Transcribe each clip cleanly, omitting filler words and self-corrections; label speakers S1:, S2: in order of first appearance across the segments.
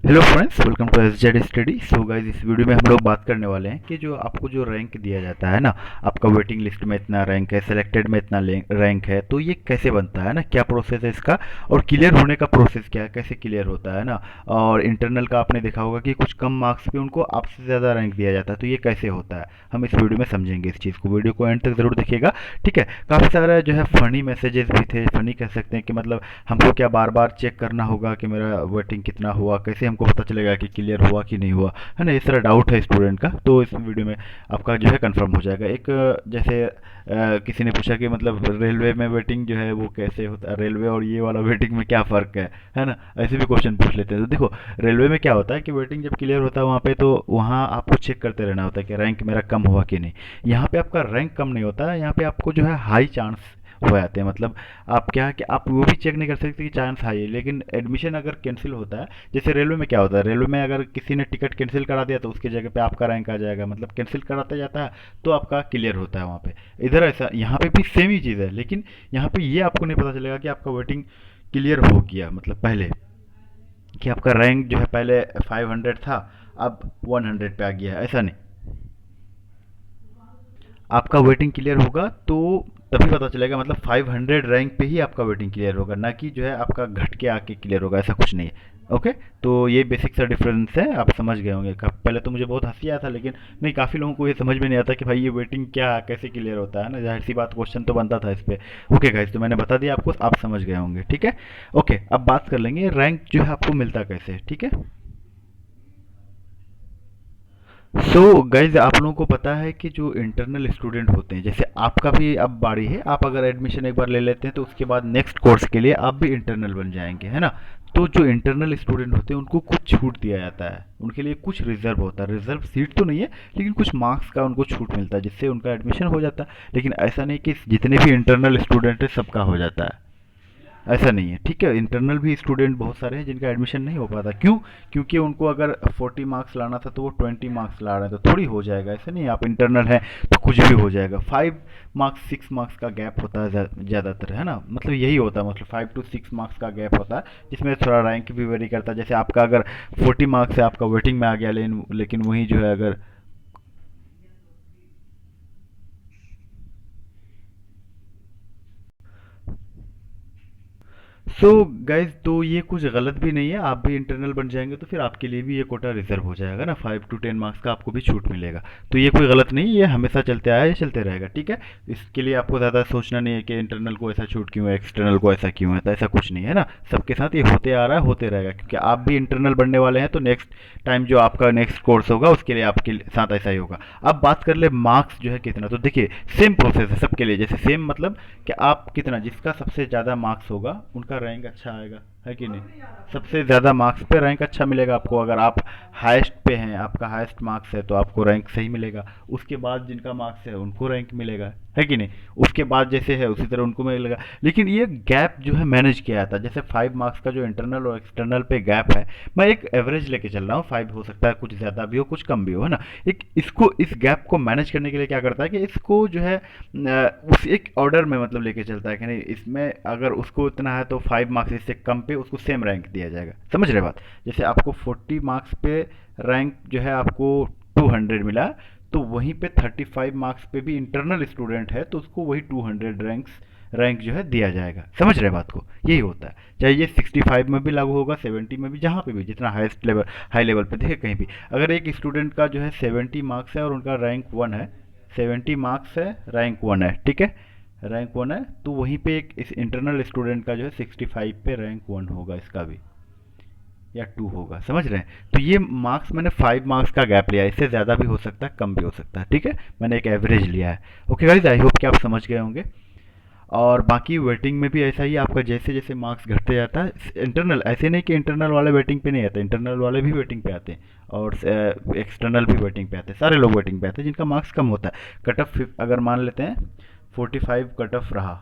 S1: Hello friends, welcome to S Z study. So guys, इस video में हम लोग बात करने वाले हैं कि जो आपको जो रैंक दिया जाता है ना, आपका वेटिंग लिस्ट में इतना रैंक है, सेलेक्टेड में इतना रैंक है, तो ये कैसे बनता है ना, क्या प्रोसेस है इसका और क्लियर होने का प्रोसेस क्या है, कैसे क्लियर होता है ना। और इंटरनल का आपने देखा होगा कि कुछ कम मार्क्स पे उनको आपसे ज़्यादा रैंक दिया जाता है, तो ये कैसे होता है हम इस वीडियो में समझेंगे इस चीज़ को। वीडियो को एंड तक ज़रूर देखिएगा, ठीक है। काफ़ी सारा जो है फ़नी मैसेजेस भी थे, फ़नी कह सकते हैं कि मतलब हमको क्या बार बार चेक करना होगा कि मेरा वेटिंग कितना हुआ, कैसे हमको पता चलेगा कि क्लियर हुआ कि नहीं हुआ, है ना। इस तरह डाउट है स्टूडेंट का, तो इस वीडियो में आपका जो है कंफर्म हो जाएगा। एक जैसे किसी ने पूछा कि मतलब रेलवे में वेटिंग जो है वो कैसे होता है, रेलवे और ये वाला वेटिंग में क्या फ़र्क है ना। ऐसे भी क्वेश्चन पूछ लेते हैं। तो देखो, रेलवे में क्या होता है कि वेटिंग जब क्लियर होता है वहाँ पे, तो वहाँ आपको चेक करते रहना होता है कि रैंक मेरा कम हुआ कि नहीं। यहाँ पे आपका रैंक कम नहीं होता है, यहाँ पे आपको जो है हाई चांस हो जाते हैं। मतलब आप क्या है कि आप वो भी चेक नहीं कर सकते कि चांस हाई है, लेकिन एडमिशन अगर कैंसिल होता है, जैसे रेलवे में क्या होता है, रेलवे में अगर किसी ने टिकट कैंसिल करा दिया तो उसकी जगह पे आपका रैंक आ जाएगा, मतलब कैंसिल कराता जाता है तो आपका क्लियर होता है वहाँ पे। इधर ऐसा, यहाँ पे भी सेम ही चीज़ है, लेकिन यहाँ पे ये आपको नहीं पता चलेगा कि आपका वेटिंग क्लियर हो गया, मतलब पहले कि आपका रैंक जो है पहले 500 था, अब 100 पे आ गया है, ऐसा नहीं। आपका वेटिंग क्लियर होगा तो तभी पता चलेगा, मतलब 500 रैंक पे ही आपका वेटिंग क्लियर होगा, ना कि जो है आपका घट के आके क्लियर होगा, ऐसा कुछ नहीं है। ओके, तो ये बेसिक सा डिफरेंस है, आप समझ गए होंगे। पहले तो मुझे बहुत हंसी आया था, लेकिन नहीं, काफ़ी लोगों को ये समझ में नहीं आता कि भाई ये वेटिंग क्या कैसे क्लियर होता है ना, जाहिर सी बात क्वेश्चन तो बनता था इस पे। ओके गाइस, तो मैंने बता दिया आपको, आप समझ गए होंगे, ठीक है। ओके, अब बात कर लेंगे रैंक जो है आपको मिलता कैसे, ठीक है। सो गाइज, आप लोगों को पता है कि जो इंटरनल स्टूडेंट होते हैं, जैसे आपका भी अब बारी है, आप अगर एडमिशन एक बार ले लेते हैं तो उसके बाद नेक्स्ट कोर्स के लिए आप भी इंटरनल बन जाएंगे, है ना। तो जो इंटरनल स्टूडेंट होते हैं उनको कुछ छूट दिया जाता है, उनके लिए कुछ रिजर्व होता है। रिजर्व सीट तो नहीं है, लेकिन कुछ मार्क्स का उनको छूट मिलता है, जिससे उनका एडमिशन हो जाता है। लेकिन ऐसा नहीं कि जितने भी इंटरनल स्टूडेंट है सबका हो जाता है, ऐसा नहीं है, ठीक है। इंटरनल भी स्टूडेंट बहुत सारे हैं जिनका एडमिशन नहीं हो पाता, क्यों? क्योंकि उनको अगर 40 मार्क्स लाना था तो वो 20 मार्क्स ला रहे हैं, तो थोड़ी हो जाएगा, ऐसा नहीं है आप इंटरनल हैं तो कुछ भी हो जाएगा। 5 मार्क्स 6 मार्क्स का गैप होता है ज़्यादातर, है ना। मतलब यही होता है, मतलब 5 to 6 मार्क्स का गैप होता है, जिसमें थोड़ा रैंक भी वेरी करता है। जैसे आपका अगर 40 मार्क्स है, आपका वेटिंग में आ गया, लेकिन वही जो है अगर। सो गाइज, तो ये कुछ गलत भी नहीं है, आप भी इंटरनल बन जाएंगे तो फिर आपके लिए भी ये कोटा रिजर्व हो जाएगा ना, 5 to 10 मार्क्स का आपको भी छूट मिलेगा। तो ये कोई गलत नहीं है, ये हमेशा चलते आया है, ये चलते रहेगा, ठीक है। इसके लिए आपको ज़्यादा सोचना नहीं है कि इंटरनल को ऐसा छूट क्यों है, एक्सटर्नल को ऐसा क्यों है, तो ऐसा कुछ नहीं है ना। सबके साथ ये होते आ रहा है, होते रहेगा, क्योंकि आप भी इंटरनल बनने वाले हैं, तो नेक्स्ट टाइम जो आपका नेक्स्ट कोर्स होगा उसके लिए आपके साथ ऐसा ही होगा। अब बात कर ले मार्क्स जो है कितना, तो देखिए सेम प्रोसेस है सबके लिए, जैसे सेम मतलब कि आप कितना, जिसका सबसे ज़्यादा मार्क्स होगा उनका रैंक अच्छा आएगा, है कि नहीं। सबसे ज़्यादा मार्क्स पे रैंक अच्छा मिलेगा आपको, अगर आप हाईएस्ट पे हैं, आपका हाईएस्ट मार्क्स है तो आपको रैंक सही मिलेगा। उसके बाद जिनका मार्क्स है उनको रैंक मिलेगा, है कि नहीं। उसके बाद जैसे है उसी तरह उनको मिलेगा, लेकिन ये गैप जो है मैनेज किया जाता है। जैसे 5 मार्क्स का जो इंटरनल और एक्सटर्नल पे गैप है, मैं एक एवरेज लेके चल रहा हूँ, 5 हो सकता है, कुछ ज़्यादा भी हो कुछ कम भी हो, है ना। एक इसको, इस गैप को मैनेज करने के लिए क्या करता है कि इसको जो है उस एक ऑर्डर में मतलब लेके चलता है कि नहीं, इसमें अगर उसको इतना है तो 5 मार्क्स इससे कम पे उसको सेम रैंक दिया जाएगा, समझ रहे बात। जैसे आपको 40 मार्क्स पे रैंक जो है आपको 200 मिला, तो वहीं पे 35 मार्क्स पे भी इंटरनल स्टूडेंट है तो उसको वही 200 रैंक जो है दिया जाएगा, समझ रहे बात को। यही होता है, चाहे ये 65 में भी लागू होगा, 70 में भी, जहाँ पे भी, जितना हाईएस्ट लेवल, हाई लेवल पे देखिए कहीं भी, अगर एक स्टूडेंट का जो है 70 मार्क्स है और उनका रैंक 1 है, 70 मार्क्स है, रैंक 1 है, ठीक है, रैंक 1 है, तो वहीं पे एक इस इंटरनल स्टूडेंट का जो है 65 पे रैंक 1 होगा, इसका भी, या 2 होगा, समझ रहे हैं। तो ये मार्क्स मैंने 5 मार्क्स का गैप लिया है, इससे ज़्यादा भी हो सकता है, कम भी हो सकता है, ठीक है। मैंने एक एवरेज लिया है। ओके गाइज, आई होप कि आप समझ गए होंगे। और बाकी वेटिंग में भी ऐसा ही, आपका जैसे जैसे मार्क्स घटते जाता है, इंटरनल ऐसे नहीं कि इंटरनल वाले वेटिंग पे नहीं आते, इंटरनल वाले भी वेटिंग पे आते हैं, और एक्सटर्नल भी वेटिंग पे आते हैं, सारे लोग वेटिंग पे आते हैं जिनका मार्क्स कम होता है। कट ऑफ अगर मान लेते हैं 45 कट ऑफ रहा,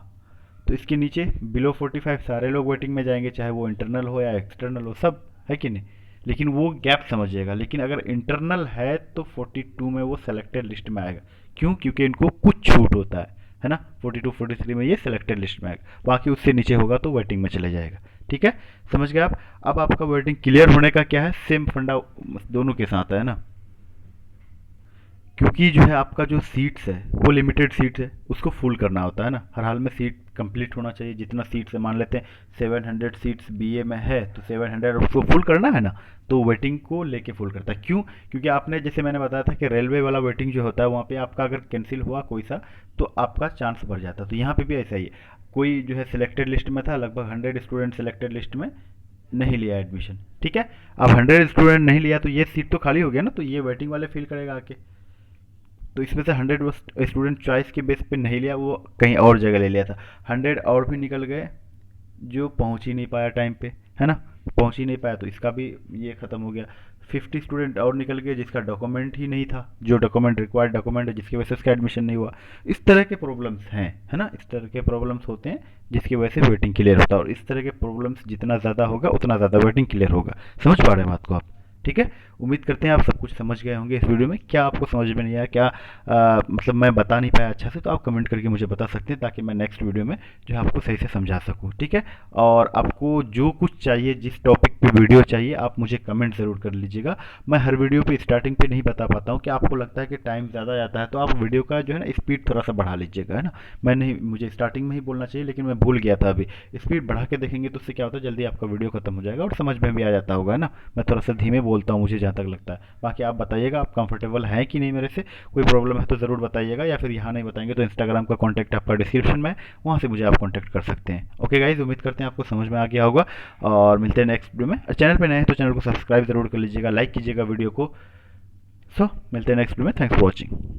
S1: तो इसके नीचे बिलो 45 सारे लोग वेटिंग में जाएंगे, चाहे वो इंटरनल हो या एक्सटर्नल हो, सब, है कि नहीं। लेकिन वो गैप समझिएगा, लेकिन अगर इंटरनल है तो 42 में वो सेलेक्टेड लिस्ट में आएगा, क्यों? क्योंकि इनको कुछ छूट होता है ना। 42 43 में ये सिलेक्टेड लिस्ट में आएगा, बाकी उससे नीचे होगा तो वेटिंग में चले जाएगा, ठीक है, समझ गए आप। अब आपका वेटिंग क्लियर होने का क्या है, सेम फंडा दोनों के साथ है ना, क्योंकि जो है आपका जो सीट्स है वो लिमिटेड सीट्स है, उसको फुल करना होता है ना, हर हाल में सीट कंप्लीट होना चाहिए। जितना सीट्स है, मान लेते हैं 700 सीट्स बीए में है तो 700 उसको फुल करना है ना, तो वेटिंग को लेके फुल करता है। क्यों? क्योंकि आपने जैसे मैंने बताया था कि रेलवे वाला वेटिंग जो होता है वहाँ पे आपका अगर कैंसिल हुआ कोई सा तो आपका चांस बढ़ जाता है। तो यहाँ पे भी ऐसा ही है, कोई जो है सिलेक्टेड लिस्ट में था, लगभग 100 स्टूडेंट सिलेक्टेड लिस्ट में नहीं लिया एडमिशन, ठीक है। अब 100 स्टूडेंट नहीं लिया तो ये सीट तो खाली हो गया ना, तो ये वेटिंग वाले फिल करेगा आके। तो इसमें से 100 स्टूडेंट चॉइस के बेस पे नहीं लिया, वो कहीं और जगह ले लिया था। 100 और भी निकल गए जो पहुंच ही नहीं पाया टाइम पे, है ना, पहुंच ही नहीं पाया, तो इसका भी ये ख़त्म हो गया। 50 स्टूडेंट और निकल गए जिसका डॉक्यूमेंट ही नहीं था, जो डॉक्यूमेंट रिक्वायर्ड डॉक्यूमेंट है जिसकी वजह से उसका एडमिशन नहीं हुआ। इस तरह के प्रॉब्लम्स हैं, है ना, इस तरह के प्रॉब्लम्स होते हैं जिसकी वजह से वेटिंग क्लियर होता है। और इस तरह के प्रॉब्लम्स जितना ज़्यादा होगा उतना ज़्यादा वेटिंग क्लियर होगा। समझ पा रहे हैं बात को आप? ठीक है, उम्मीद करते हैं आप सब कुछ समझ गए होंगे इस वीडियो में। क्या आपको समझ में नहीं आया, क्या मतलब मैं बता नहीं पाया अच्छा से, तो आप कमेंट करके मुझे बता सकते हैं ताकि मैं नेक्स्ट वीडियो में जो है आपको सही से समझा सकूं। ठीक है, और आपको जो कुछ चाहिए, जिस टॉपिक पे वीडियो चाहिए, आप मुझे कमेंट ज़रूर कर लीजिएगा। मैं हर वीडियो पे स्टार्टिंग पे नहीं बता पाता हूँ कि आपको लगता है कि टाइम ज़्यादा जाता है, तो आप वीडियो का जो है ना स्पीड थोड़ा सा बढ़ा लीजिएगा, है ना। मैं नहीं, मुझे स्टार्टिंग में ही बोलना चाहिए लेकिन मैं भूल गया था अभी। स्पीड बढ़ा के देखेंगे तो उससे क्या होता है, जल्दी आपका वीडियो खत्म हो जाएगा और समझ में भी आ जाता होगा, है ना। मैं थोड़ा सा धीमे बोलता हूँ मुझे जहाँ तक लगता है। बाकी आप बताइएगा आप कंफर्टेबल हैं कि नहीं मेरे से, कोई प्रॉब्लम है तो ज़रूर बताइएगा, या फिर यहाँ नहीं बताएंगे तो इंस्टाग्राम का कॉन्टैक्ट आपका डिस्क्रिप्शन में है, वहाँ से मुझे आप कॉन्टैक्ट कर सकते हैं। ओके गाइज, उम्मीद करते हैं आपको समझ में आ गया होगा और मिलते हैं नेक्स्ट वीडियो में। चैनल पर नए हैं तो चैनल को सब्सक्राइब जरूर कर लीजिएगा, लाइक कीजिएगा वीडियो को। सो मिलते हैं नेक्स्ट वीडियो में, थैंक्स फॉर वॉचिंग।